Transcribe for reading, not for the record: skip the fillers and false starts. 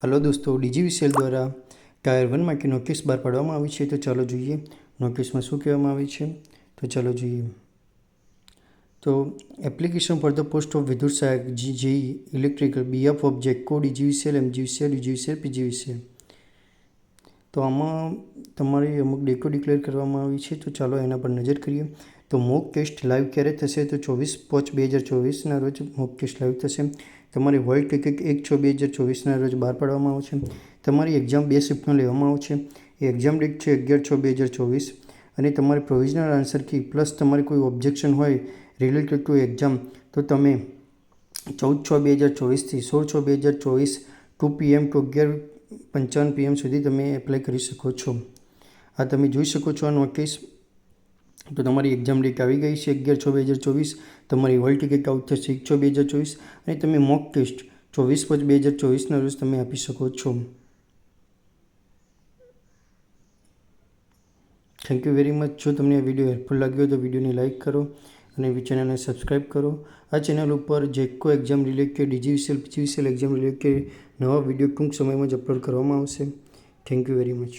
Hello दोस्तों, DGVCL द्वारा tyre 1 માટે નોટિસ બહાર પાડવામાં આવી છે। તો ચાલો જોઈએ નોટિસમાં શું કહેવામાં આવી છે। તો ચાલો જોઈએ। તો application for the post of Vidyut Sahayak JE electrical BF of GETCO DGVCL MGVCL UGVCL PGVCL। તો આમાં તમારી અમુક ડેટો ડિક્લેર કરવામાં આવી છે। તો ચાલો એના પર નજર કરીએ। તો મોક ટેસ્ટ લાઈવ ક્યારે થશે? તો 24/5/2024ના રોજ મોક ટેસ્ટ લાઈવ થશે। તમારી વર્લ્ડ ટિકિટ 1/6/2024ના રોજ બહાર પાડવામાં આવશે। તમારી એક્ઝામ 2 શિફ્ટમાં લેવામાં આવશે। એ એક્ઝામ ડેટ છે 11/6/2024 અને તમારી પ્રોવિઝનલ આન્સર કી પ્લસ તમારી કોઈ ઓબ્જેક્શન હોય રિલેટેડ ટુ એક્ઝામ તો તમે 14/6/2024થી 16/6/2024 2 PM to 11:55 PM સુધી તમે એપ્લાય કરી શકો છો। આ તમે જોઈ શકો છો આ નોટિસ। તો તમારી એક્ઝામ ડેટ આવી ગઈ છે 11/6/2024। તમારી વર્લ્ડ ટિકિટ આઉટ થશે 1/6/2024 અને તમે મોક ટેસ્ટ 24/5/2024ના રોજ તમે આપી શકો છો। Thank you very much. જો તમને આ વિડીયો હેલ્પફુલ લાગ્યો તો વિડીયોને લાઇક કરો અને ચેનલને સબસ્ક્રાઈબ કરો। આ ચેનલ ઉપર GETCO exam related DGVCL PGVCL exam related નવા વિડીયો ટૂંક સમયમાં જ અપલોડ કરવામાં આવશે। Thank you very much.